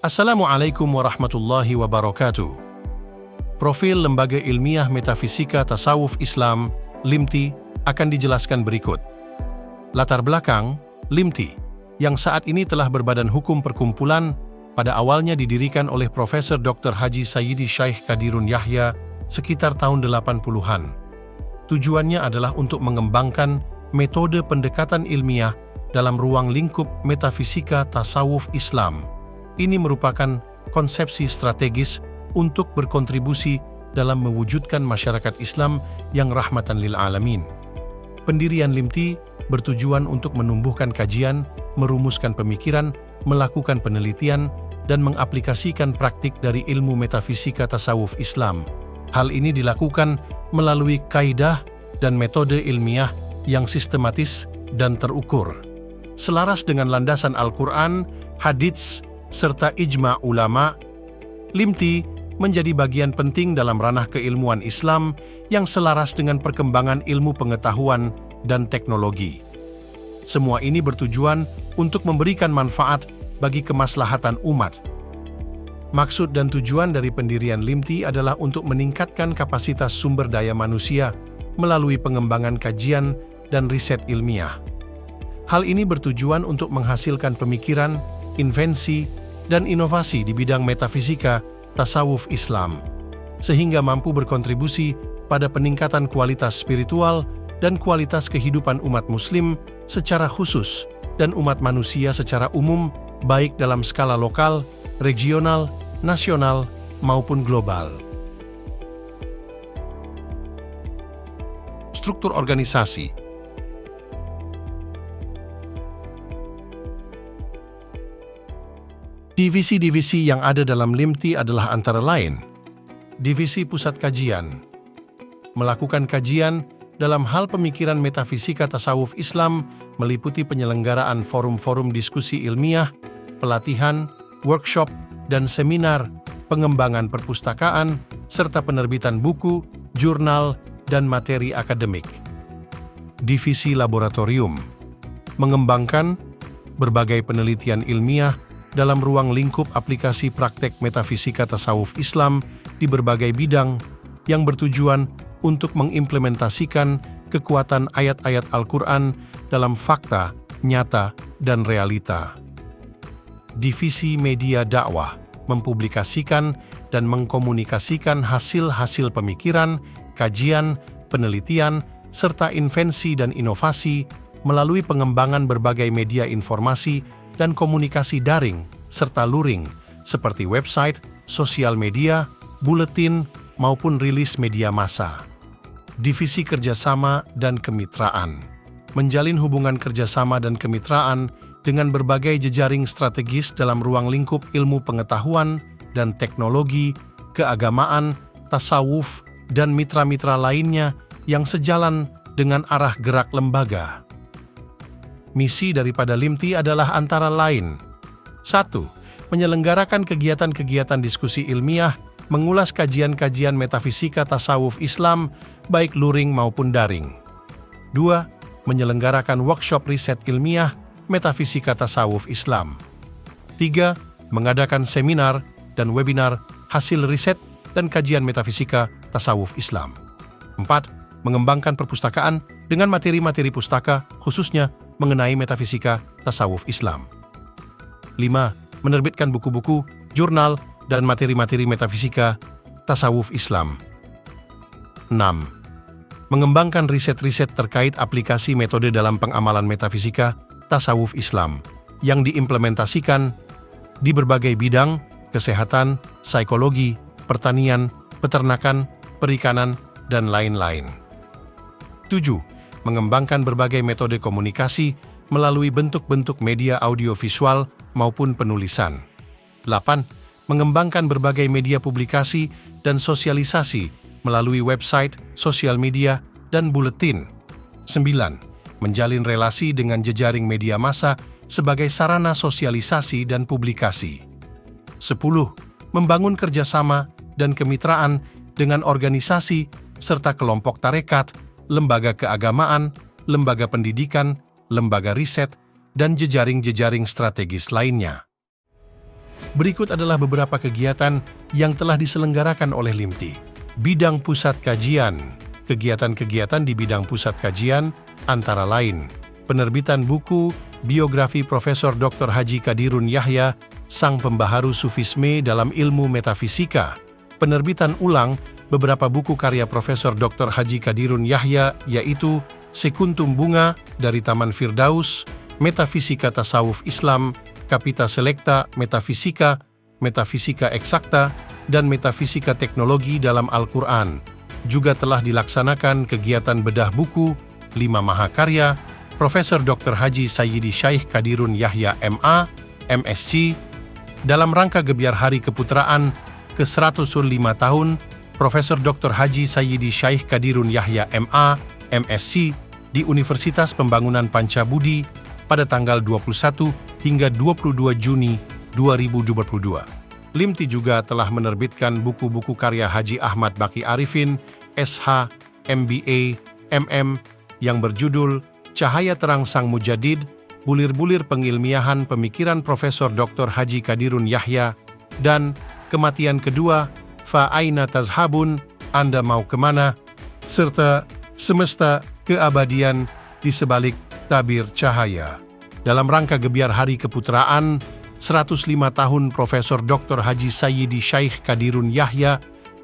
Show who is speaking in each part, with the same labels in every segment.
Speaker 1: Assalamualaikum warahmatullahi wabarakatuh. Profil Lembaga Ilmiah Metafisika Tasawuf Islam, LIMTI, akan dijelaskan berikut. Latar belakang, LIMTI, yang saat ini telah berbadan hukum perkumpulan, pada awalnya didirikan oleh Profesor Dr. Haji Sayyidi Syekh Qadirun Yahya sekitar tahun 80-an. Tujuannya adalah untuk mengembangkan metode pendekatan ilmiah dalam ruang lingkup metafisika tasawuf Islam. Ini merupakan konsepsi strategis untuk berkontribusi dalam mewujudkan masyarakat Islam yang rahmatan lil alamin. Pendirian LIMTI bertujuan untuk menumbuhkan kajian, merumuskan pemikiran, melakukan penelitian, dan mengaplikasikan praktik dari ilmu metafisika tasawuf Islam. Hal ini dilakukan melalui kaidah dan metode ilmiah yang sistematis dan terukur. Selaras dengan landasan Al-Quran, hadits, serta ijma' ulama, LIMTI menjadi bagian penting dalam ranah keilmuan Islam yang selaras dengan perkembangan ilmu pengetahuan dan teknologi. Semua ini bertujuan untuk memberikan manfaat bagi kemaslahatan umat. Maksud dan tujuan dari pendirian LIMTI adalah untuk meningkatkan kapasitas sumber daya manusia melalui pengembangan kajian dan riset ilmiah. Hal ini bertujuan untuk menghasilkan pemikiran, invensi, dan inovasi di bidang metafisika tasawuf Islam, sehingga mampu berkontribusi pada peningkatan kualitas spiritual dan kualitas kehidupan umat muslim secara khusus dan umat manusia secara umum, baik dalam skala lokal, regional, nasional, maupun global. Struktur organisasi. Divisi-divisi yang ada dalam LIMTI adalah antara lain: Divisi Pusat Kajian, melakukan kajian dalam hal pemikiran metafisika tasawuf Islam, meliputi penyelenggaraan forum-forum diskusi ilmiah, pelatihan, workshop, dan seminar, pengembangan perpustakaan, serta penerbitan buku, jurnal, dan materi akademik. Divisi Laboratorium, mengembangkan berbagai penelitian ilmiah dalam ruang lingkup aplikasi praktek metafisika tasawuf Islam di berbagai bidang yang bertujuan untuk mengimplementasikan kekuatan ayat-ayat Al-Quran dalam fakta, nyata, dan realita. Divisi Media Dakwah, mempublikasikan dan mengkomunikasikan hasil-hasil pemikiran, kajian, penelitian, serta invensi dan inovasi melalui pengembangan berbagai media informasi dan komunikasi daring serta luring seperti website, sosial media, buletin, maupun rilis media massa. Divisi Kerjasama dan Kemitraan, menjalin hubungan kerjasama dan kemitraan dengan berbagai jejaring strategis dalam ruang lingkup ilmu pengetahuan dan teknologi, keagamaan, tasawuf, dan mitra-mitra lainnya yang sejalan dengan arah gerak lembaga. Misi daripada LIMTI adalah antara lain: 1. Menyelenggarakan kegiatan-kegiatan diskusi ilmiah, mengulas kajian-kajian metafisika tasawuf Islam, baik luring maupun daring. 2. Menyelenggarakan workshop riset ilmiah, metafisika tasawuf Islam. 3. Mengadakan seminar dan webinar hasil riset dan kajian metafisika tasawuf Islam. 4. Mengembangkan perpustakaan dengan materi-materi pustaka, khususnya mengenai metafisika tasawuf Islam. 5. Menerbitkan buku-buku, jurnal, dan materi-materi metafisika tasawuf Islam. 6. Mengembangkan riset-riset terkait aplikasi metode dalam pengamalan metafisika tasawuf Islam yang diimplementasikan di berbagai bidang: kesehatan, psikologi, pertanian, peternakan, perikanan, dan lain-lain. 7. Mengembangkan berbagai metode komunikasi melalui bentuk-bentuk media audiovisual maupun penulisan. 8. Mengembangkan berbagai media publikasi dan sosialisasi melalui website, sosial media, dan buletin. 9. Menjalin relasi dengan jejaring media massa sebagai sarana sosialisasi dan publikasi. 10. Membangun kerjasama dan kemitraan dengan organisasi serta kelompok tarekat, lembaga keagamaan, lembaga pendidikan, lembaga riset, dan jejaring-jejaring strategis lainnya. Berikut adalah beberapa kegiatan yang telah diselenggarakan oleh LIMTI. Bidang pusat kajian. Kegiatan-kegiatan di bidang pusat kajian antara lain penerbitan buku biografi Profesor Dr. Haji Qadirun Yahya, sang pembaharu sufisme dalam ilmu metafisika, penerbitan ulang beberapa buku karya Profesor Dr. Haji Qadirun Yahya, yaitu Sekuntum Bunga dari Taman Firdaus, Metafisika Tasawuf Islam, Capita Selecta Metafisika, Metafisika Eksakta, dan Metafisika Teknologi dalam Al-Quran. Juga telah dilaksanakan kegiatan bedah buku 5 mahakarya Profesor Dr. Haji Sayyidi Syaikh Qadirun Yahya MA, MSc, dalam rangka gebiar Hari Keputraan ke-105 tahun Profesor Dr. Haji Sayyidi Syaikh Qadirun Yahya MA, MSc di Universitas Pembangunan Pancabudi pada tanggal 21 hingga 22 Juni 2022. LIMTI juga telah menerbitkan buku-buku karya Haji Ahmad Baqi Arifin, SH, MBA, MM, yang berjudul Cahaya Terang Sang Mujadid, Bulir-bulir Pengilmiahan Pemikiran Profesor Dr. Haji Qadirun Yahya, dan Kematian Kedua, Fa Aina Tazhabun, Anda Mau Kemana, serta Semesta Keabadian di Sebalik Tabir Cahaya. Dalam rangka gebiar Hari Keputraan 105 tahun Profesor Dr. Haji Sayyidi Syaikh Qadirun Yahya,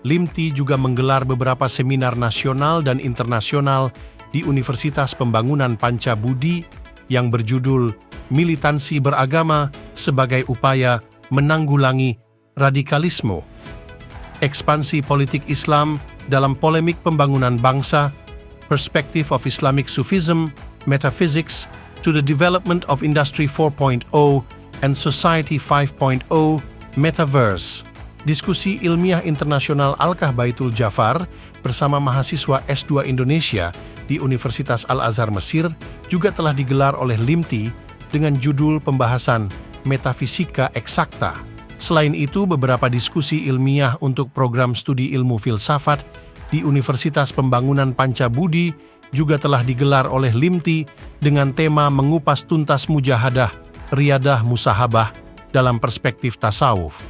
Speaker 1: LIMTI juga menggelar beberapa seminar nasional dan internasional di Universitas Pembangunan Pancabudi yang berjudul Militansi Beragama sebagai Upaya Menanggulangi Radikalisme, Ekspansi Politik Islam dalam Polemik Pembangunan Bangsa, Perspective of Islamic Sufism, Metaphysics to the Development of Industry 4.0 and Society 5.0, Metaverse. Diskusi ilmiah internasional Alkah Baitul Jafar bersama mahasiswa S2 Indonesia di Universitas Al-Azhar Mesir juga telah digelar oleh LIMTI dengan judul pembahasan Metafisika Eksakta. Selain itu, beberapa diskusi ilmiah untuk program studi ilmu filsafat di Universitas Pembangunan Pancabudi juga telah digelar oleh LIMTI dengan tema mengupas tuntas mujahadah, riyadah musahabah dalam perspektif tasawuf.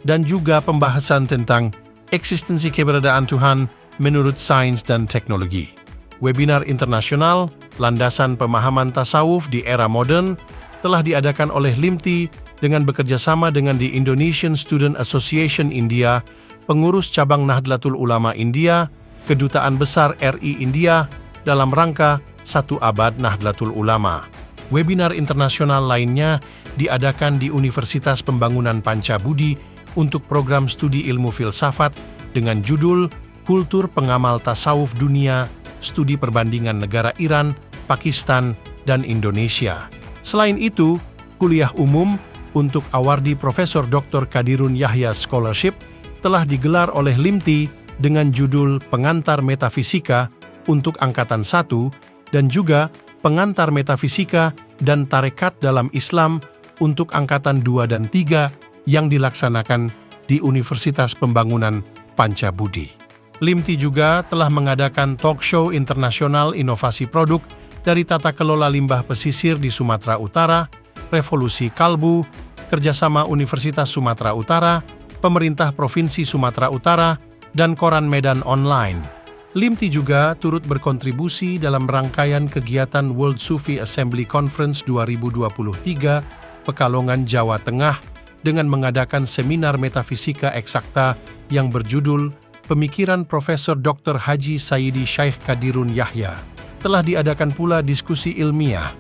Speaker 1: Dan juga pembahasan tentang eksistensi keberadaan Tuhan menurut sains dan teknologi. Webinar internasional Landasan Pemahaman Tasawuf di Era Modern telah diadakan oleh LIMTI dengan bekerjasama dengan the Indonesian Student Association India, pengurus cabang Nahdlatul Ulama India, Kedutaan Besar RI India dalam rangka 1 Abad Nahdlatul Ulama. Webinar internasional lainnya diadakan di Universitas Pembangunan Pancabudi untuk program studi ilmu filsafat dengan judul Kultur Pengamal Tasawuf Dunia, Studi Perbandingan Negara Iran, Pakistan, dan Indonesia. Selain itu, kuliah umum untuk awardi Profesor Dr. Qadirun Yahya Scholarship telah digelar oleh LIMTI dengan judul Pengantar Metafisika untuk Angkatan 1 dan juga Pengantar Metafisika dan Tarekat dalam Islam untuk Angkatan 2 dan 3 yang dilaksanakan di Universitas Pembangunan Pancabudi. LIMTI juga telah mengadakan talk show internasional inovasi produk dari tata kelola limbah pesisir di Sumatera Utara, Revolusi Kalbu, kerjasama Universitas Sumatera Utara, Pemerintah Provinsi Sumatera Utara, dan Koran Medan Online. LIMTI juga turut berkontribusi dalam rangkaian kegiatan World Sufi Assembly Conference 2023 Pekalongan, Jawa Tengah dengan mengadakan seminar metafisika eksakta yang berjudul Pemikiran Profesor Dr. Haji Sayyidi Syaikh Qadirun Yahya. Telah diadakan pula diskusi ilmiah,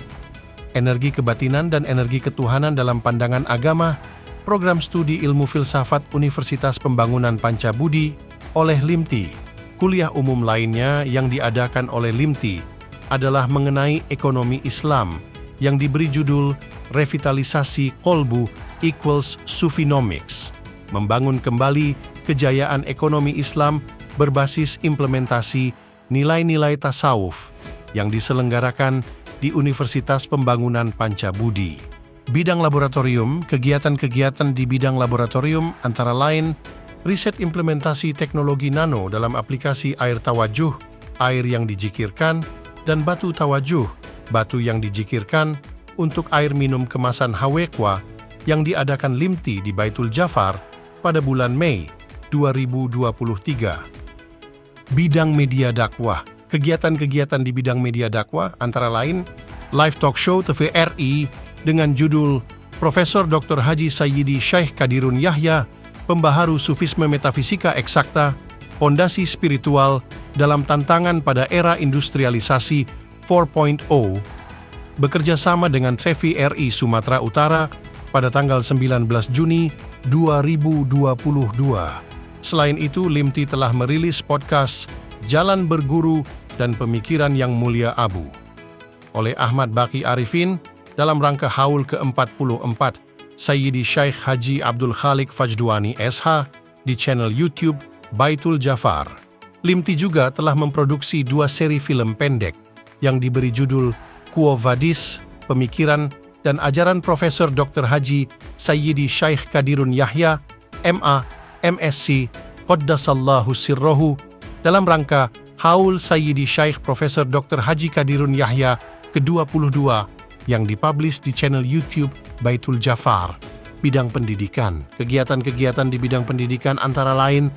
Speaker 1: energi kebatinan dan energi ketuhanan dalam pandangan agama, program studi ilmu filsafat Universitas Pembangunan Pancabudi oleh LIMTI. Kuliah umum lainnya yang diadakan oleh LIMTI adalah mengenai ekonomi Islam yang diberi judul Revitalisasi Kolbu equals Sufinomics, membangun kembali kejayaan ekonomi Islam berbasis implementasi nilai-nilai tasawuf yang diselenggarakan di Universitas Pembangunan Pancabudi. Bidang laboratorium, kegiatan-kegiatan di bidang laboratorium antara lain riset implementasi teknologi nano dalam aplikasi air tawajuh, air yang dijikirkan, dan batu tawajuh, batu yang dijikirkan untuk air minum kemasan Hawekwa yang diadakan LIMTI di Baitul Jafar pada bulan Mei 2023. Bidang media dakwah. Kegiatan-kegiatan di bidang media dakwah antara lain live talk show TVRI dengan judul Profesor Dr. Haji Sayyidi Syekh Qadirun Yahya, Pembaharu Sufisme Metafisika Eksakta, Pondasi Spiritual dalam Tantangan pada Era Industrialisasi 4.0, bekerja sama dengan SEFI RI Sumatera Utara pada tanggal 19 Juni 2022. Selain itu, LIMTI telah merilis podcast Jalan Berguru dan Pemikiran yang Mulia Abu oleh Ahmad Baqi Arifin dalam rangka haul ke-44 Sayyidi Syekh Haji Abdul Khalik Fajduani SH di channel YouTube Baitul Jafar. LIMTI juga telah memproduksi 2 seri film pendek yang diberi judul Quo Vadis, Pemikiran dan Ajaran Profesor Dr. Haji Sayyidi Syekh Qadirun Yahya, MA, MSc, Qaddasallahu Sirrohu, dalam rangka Haul Sayyidi Syekh Profesor Dr. Haji Qadirun Yahya ke-22 yang dipublish di channel YouTube Baitul Jafar. Bidang pendidikan. Kegiatan-kegiatan di bidang pendidikan antara lain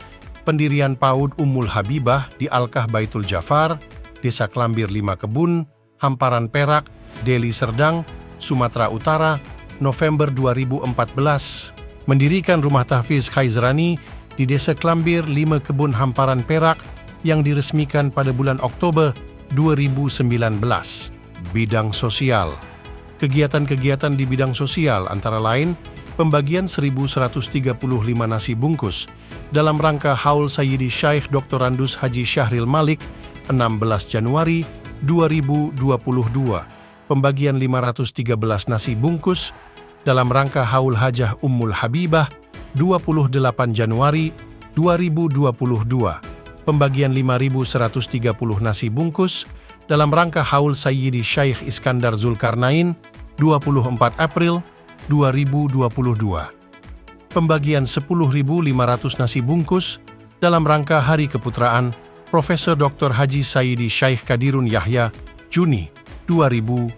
Speaker 1: pendirian PAUD Ummul Habibah di Alkah Baitul Jafar, Desa Klambir 5 Kebun, Hamparan Perak, Deli Serdang, Sumatera Utara, November 2014. Mendirikan Rumah Tahfiz Khaizrani di Desa Klambir 5 Kebun, Hamparan Perak yang diresmikan pada bulan Oktober 2019. Bidang sosial. Kegiatan-kegiatan di bidang sosial antara lain pembagian 1.135 nasi bungkus dalam rangka Haul Sayyidi Syekh Dr. Randus Haji Syahril Malik 16 Januari 2022. Pembagian 513 nasi bungkus dalam rangka Haul Hajah Ummul Habibah 28 Januari 2022. Pembagian 5.130 nasi bungkus dalam rangka Haul Sayyidi Syekh Iskandar Zulkarnain 24 April 2022. Pembagian 10.500 nasi bungkus dalam rangka Hari Keputraan Profesor Dr. Haji Sayyidi Syekh Qadirun Yahya Juni 2022.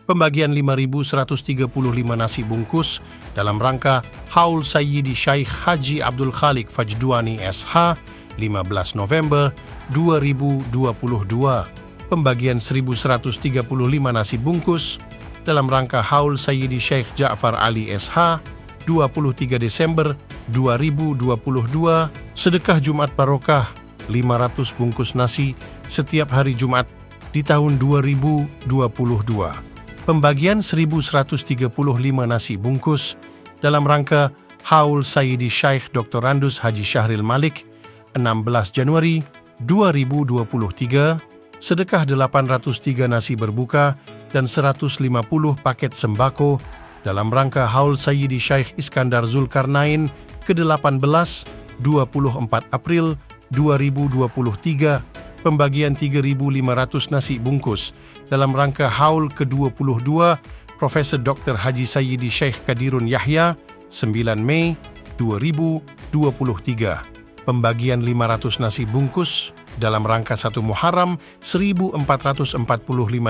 Speaker 1: Pembagian 5.135 nasi bungkus dalam rangka Haul Sayyidi Syekh Haji Abdul Khalik Fajduani SH 15 November 2022. Pembagian 1.135 nasi bungkus dalam rangka Haul Sayyidi Syekh Ja'far Ali SH 23 Desember 2022. Sedekah Jumat Barokah 500 bungkus nasi setiap hari Jumat di tahun 2022. Pembagian 1.135 nasi bungkus dalam rangka Haul Sayyidi Syekh Dr. Randus Haji Syahril Malik 16 Januari 2023, sedekah 803 nasi berbuka dan 150 paket sembako dalam rangka Haul Sayyidi Syekh Iskandar Zulkarnain ke-18 24 April 2023, pembagian 3.500 nasi bungkus dalam rangka Haul ke-22 Profesor Dr. Haji Sayyidi Syekh Qadirun Yahya 9 Mei 2023. Pembagian 500 nasi bungkus dalam rangka 1 Muharram 1445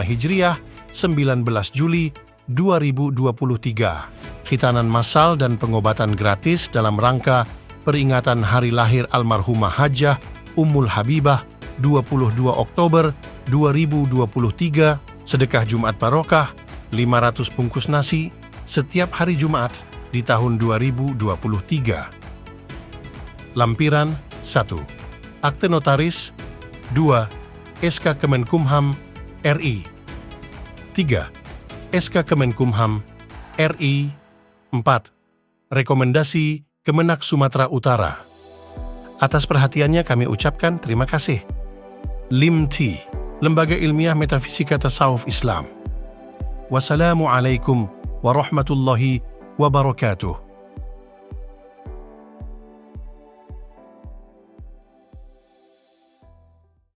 Speaker 1: Hijriah 19 Juli 2023. Khitanan massal dan pengobatan gratis dalam rangka peringatan hari lahir almarhumah Hajah Ummul Habibah 22 Oktober 2023. Sedekah Jumat Barokah 500 bungkus nasi setiap hari Jumat di tahun 2023. Lampiran 1. Akte Notaris 2. SK Kemenkumham RI 3. SK Kemenkumham RI 4. Rekomendasi Kemenak Sumatera Utara. Atas perhatiannya kami ucapkan terima kasih. LIMTI, Lembaga Ilmiah Metafisika Tasawuf Islam. Wassalamualaikum warahmatullahi wabarakatuh.